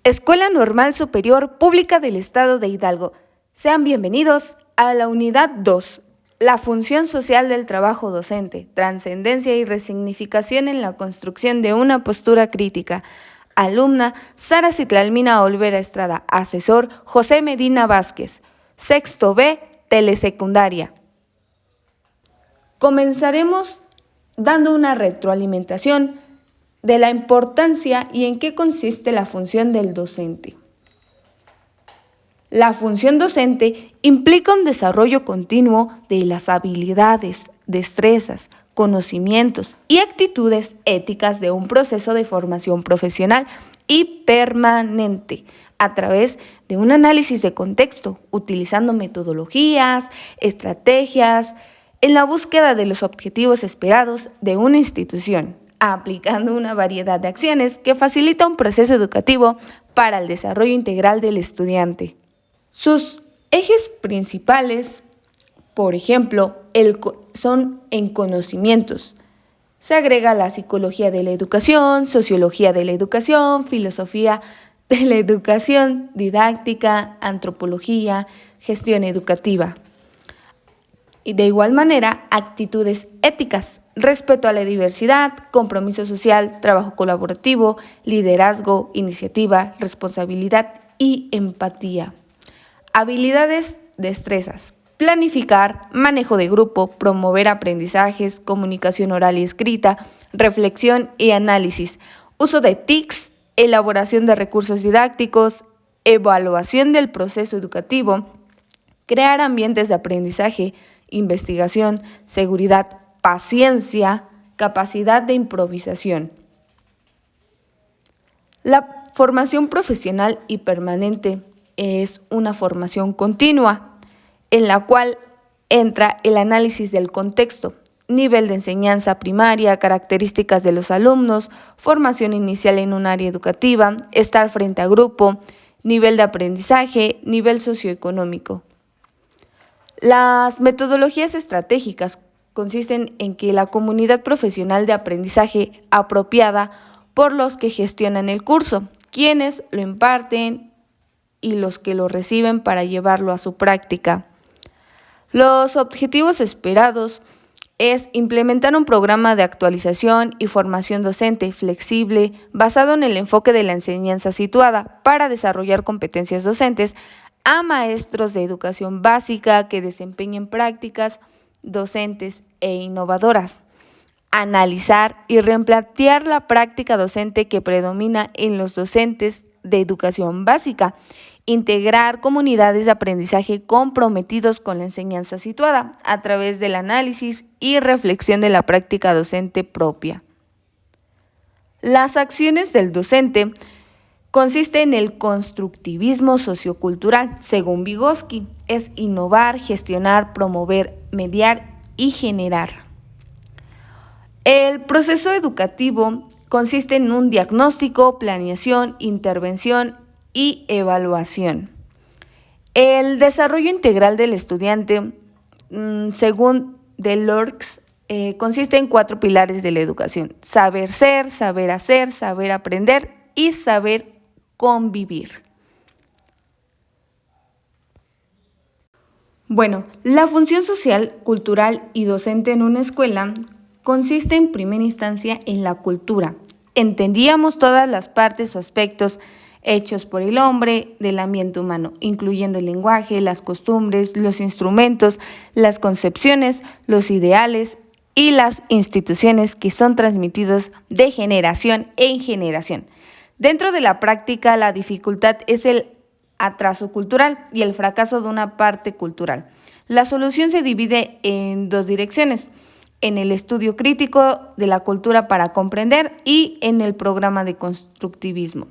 Escuela Normal Superior Pública del Estado de Hidalgo. Sean bienvenidos a la Unidad 2, la función social del trabajo docente, trascendencia y resignificación en la construcción de una postura crítica. Alumna Sara Citlalmina Olvera Estrada, asesor José Medina Vázquez, sexto B, telesecundaria. Comenzaremos dando una retroalimentación de la importancia y en qué consiste la función del docente. La función docente implica un desarrollo continuo de las habilidades, destrezas, conocimientos y actitudes éticas de un proceso de formación profesional y permanente a través de un análisis de contexto, utilizando metodologías, estrategias, en la búsqueda de los objetivos esperados de una institución, aplicando una variedad de acciones que facilita un proceso educativo para el desarrollo integral del estudiante. Sus ejes principales, por ejemplo, son en conocimientos. Se agrega la psicología de la educación, sociología de la educación, filosofía de la educación, didáctica, antropología, gestión educativa. Y de igual manera, actitudes éticas, respeto a la diversidad, compromiso social, trabajo colaborativo, liderazgo, iniciativa, responsabilidad y empatía. Habilidades, destrezas, planificar, manejo de grupo, promover aprendizajes, comunicación oral y escrita, reflexión y análisis, uso de TICs, elaboración de recursos didácticos, evaluación del proceso educativo, crear ambientes de aprendizaje, investigación, seguridad, paciencia, capacidad de improvisación. La formación profesional y permanente es una formación continua en la cual entra el análisis del contexto, nivel de enseñanza primaria, características de los alumnos, formación inicial en un área educativa, estar frente a grupo, nivel de aprendizaje, nivel socioeconómico. Las metodologías estratégicas consisten en que la comunidad profesional de aprendizaje apropiada por los que gestionan el curso, quienes lo imparten y los que lo reciben para llevarlo a su práctica. Los objetivos esperados es implementar un programa de actualización y formación docente flexible basado en el enfoque de la enseñanza situada para desarrollar competencias docentes a maestros de educación básica que desempeñen prácticas docentes e innovadoras. Analizar y replantear la práctica docente que predomina en los docentes de educación básica. Integrar comunidades de aprendizaje comprometidos con la enseñanza situada a través del análisis y reflexión de la práctica docente propia. Las acciones del docente consiste en el constructivismo sociocultural, según Vygotsky, es innovar, gestionar, promover, mediar y generar. El proceso educativo consiste en un diagnóstico, planeación, intervención y evaluación. El desarrollo integral del estudiante, según Delorx, consiste en 4 pilares de la educación: saber ser, saber hacer, saber aprender y saber convivir. Bueno, la función social, cultural y docente en una escuela consiste en primera instancia en la cultura. Entendíamos todas las partes o aspectos hechos por el hombre del ambiente humano, incluyendo el lenguaje, las costumbres, los instrumentos, las concepciones, los ideales y las instituciones que son transmitidos de generación en generación. Dentro de la práctica, la dificultad es el atraso cultural y el fracaso de una parte cultural. La solución se divide en 2 direcciones: en el estudio crítico de la cultura para comprender y en el programa de constructivismo.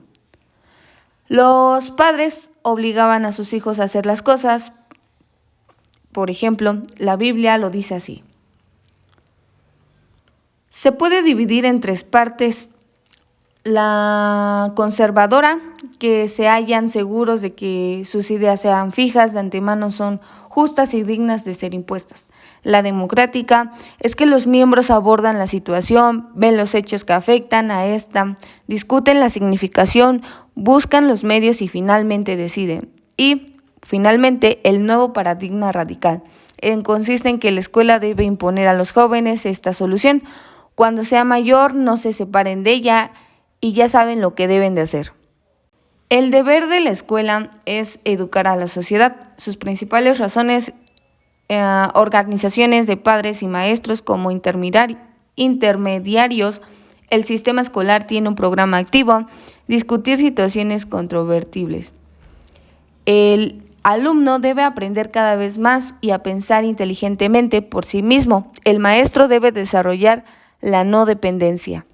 Los padres obligaban a sus hijos a hacer las cosas. Por ejemplo, la Biblia lo dice así. Se puede dividir en 3 partes: la conservadora, que se hallan seguros de que sus ideas sean fijas, de antemano son justas y dignas de ser impuestas. La democrática es que los miembros abordan la situación, ven los hechos que afectan a esta, discuten la significación, buscan los medios y finalmente deciden. Y finalmente, el nuevo paradigma radical consiste en que la escuela debe imponer a los jóvenes esta solución. Cuando sea mayor, no se separen de ella y ya saben lo que deben de hacer. El deber de la escuela es educar a la sociedad. Sus principales razones, organizaciones de padres y maestros como intermediarios. El sistema escolar tiene un programa activo, discutir situaciones controvertibles. El alumno debe aprender cada vez más y a pensar inteligentemente por sí mismo. El maestro debe desarrollar la no dependencia.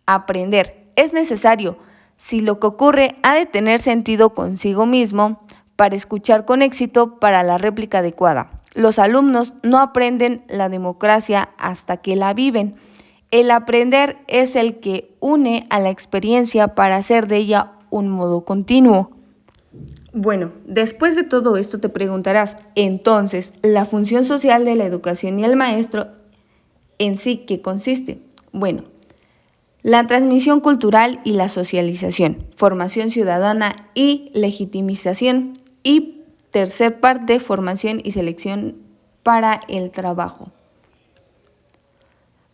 Aprender es necesario si lo que ocurre ha de tener sentido consigo mismo para escuchar con éxito para la réplica adecuada. Los alumnos no aprenden la democracia hasta que la viven. El aprender es el que une a la experiencia para hacer de ella un modo continuo. Bueno, después de todo esto te preguntarás, entonces, ¿la función social de la educación y el maestro en sí qué consiste? Bueno, la transmisión cultural y la socialización, formación ciudadana y legitimización y tercer parte, formación y selección para el trabajo.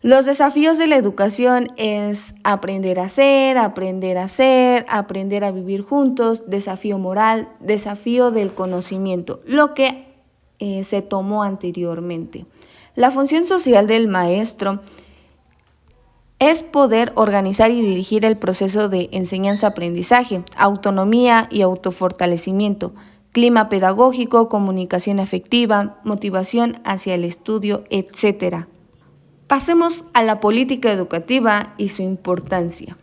Los desafíos de la educación es aprender a ser, aprender a vivir juntos, desafío moral, desafío del conocimiento, lo que se tomó anteriormente. La función social del maestro es poder organizar y dirigir el proceso de enseñanza-aprendizaje, autonomía y autofortalecimiento, clima pedagógico, comunicación afectiva, motivación hacia el estudio, etc. Pasemos a la política educativa y su importancia.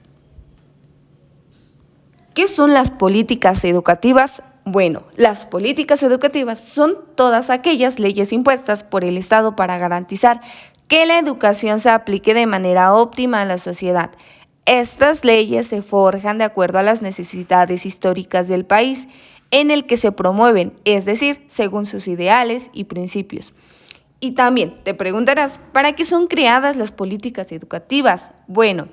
¿Qué son las políticas educativas? Bueno, las políticas educativas son todas aquellas leyes impuestas por el Estado para garantizar que la educación se aplique de manera óptima a la sociedad. Estas leyes se forjan de acuerdo a las necesidades históricas del país en el que se promueven, es decir, según sus ideales y principios. Y también te preguntarás, ¿para qué son creadas las políticas educativas? Bueno,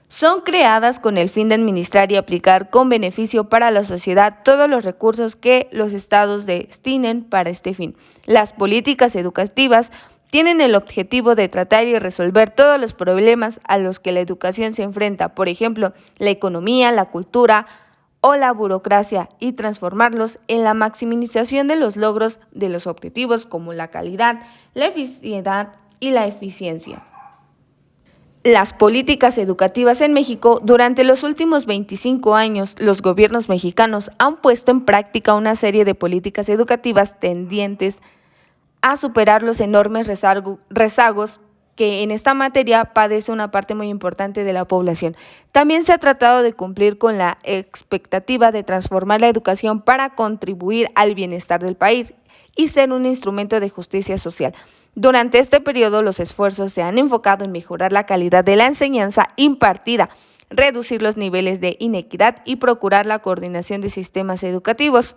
son creadas con el fin de administrar y aplicar con beneficio para la sociedad todos los recursos que los estados destinen para este fin. Las políticas educativas tienen el objetivo de tratar y resolver todos los problemas a los que la educación se enfrenta, por ejemplo, la economía, la cultura o la burocracia, y transformarlos en la maximización de los logros de los objetivos como la calidad, la eficiencia y la eficiencia. Las políticas educativas en México. Durante los últimos 25 años, los gobiernos mexicanos han puesto en práctica una serie de políticas educativas tendientes a superar los enormes rezagos que en esta materia padece una parte muy importante de la población. También se ha tratado de cumplir con la expectativa de transformar la educación para contribuir al bienestar del país y ser un instrumento de justicia social. Durante este periodo, los esfuerzos se han enfocado en mejorar la calidad de la enseñanza impartida, reducir los niveles de inequidad y procurar la coordinación de sistemas educativos.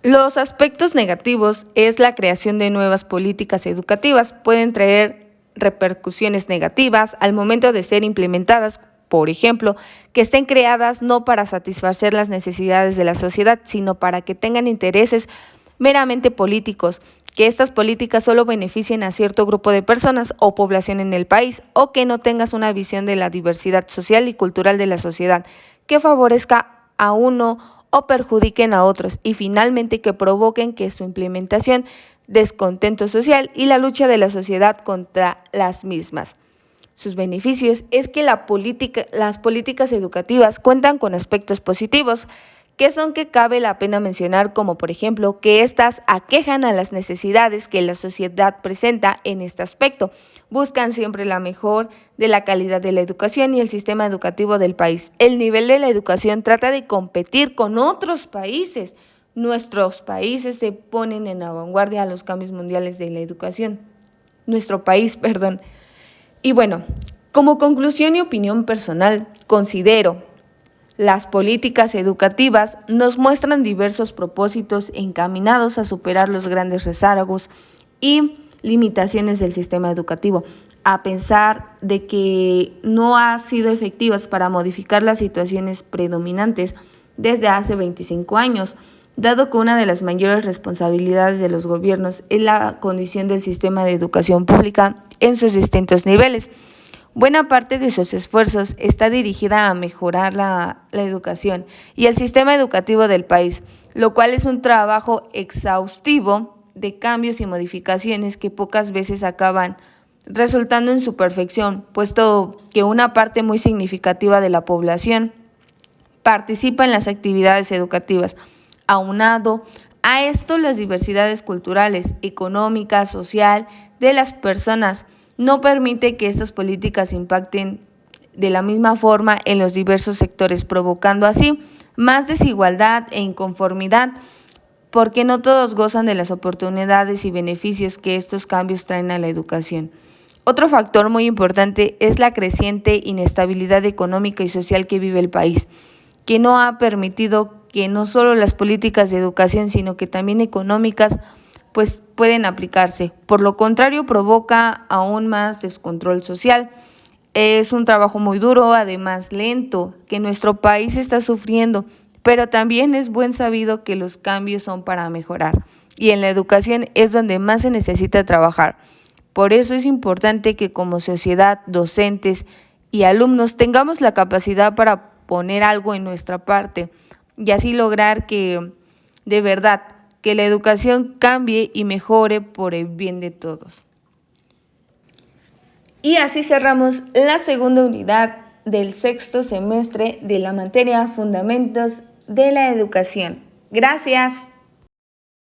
Los aspectos negativos es la creación de nuevas políticas educativas. Pueden traer repercusiones negativas al momento de ser implementadas, por ejemplo, que estén creadas no para satisfacer las necesidades de la sociedad, sino para que tengan intereses meramente políticos, que estas políticas solo beneficien a cierto grupo de personas o población en el país, o que no tengas una visión de la diversidad social y cultural de la sociedad, que favorezca a uno o perjudiquen a otros, y finalmente que provoquen que su implementación descontento social y la lucha de la sociedad contra las mismas. Sus beneficios es que las políticas educativas cuentan con aspectos positivos, que son que cabe la pena mencionar, como por ejemplo que éstas aquejan a las necesidades que la sociedad presenta en este aspecto, buscan siempre la mejor de la calidad de la educación y el sistema educativo del país. El nivel de la educación trata de competir con otros países. Nuestros países se ponen en la vanguardia a los cambios mundiales de la educación. Y bueno, como conclusión y opinión personal, considero las políticas educativas nos muestran diversos propósitos encaminados a superar los grandes rezagos y limitaciones del sistema educativo. a pensar de que no han sido efectivas para modificar las situaciones predominantes desde hace 25 años, dado que una de las mayores responsabilidades de los gobiernos es la condición del sistema de educación pública en sus distintos niveles. Buena parte de sus esfuerzos está dirigida a mejorar la educación y el sistema educativo del país, lo cual es un trabajo exhaustivo de cambios y modificaciones que pocas veces acaban resultando en su perfección, puesto que una parte muy significativa de la población participa en las actividades educativas. Aunado a esto, las diversidades culturales, económicas, social de las personas no permite que estas políticas impacten de la misma forma en los diversos sectores, provocando así más desigualdad e inconformidad, porque no todos gozan de las oportunidades y beneficios que estos cambios traen a la educación. Otro factor muy importante es la creciente inestabilidad económica y social que vive el país, que no ha permitido que no solo las políticas de educación, sino que también económicas, pues pueden aplicarse. Por lo contrario, provoca aún más descontrol social. Es un trabajo muy duro, además lento, que nuestro país está sufriendo, pero también es buen sabido que los cambios son para mejorar, y en la educación es donde más se necesita trabajar. Por eso es importante que como sociedad, docentes y alumnos tengamos la capacidad para poner algo en nuestra parte y así lograr que, de verdad, que la educación cambie y mejore por el bien de todos. Y así cerramos la segunda unidad del sexto semestre de la materia Fundamentos de la Educación. Gracias.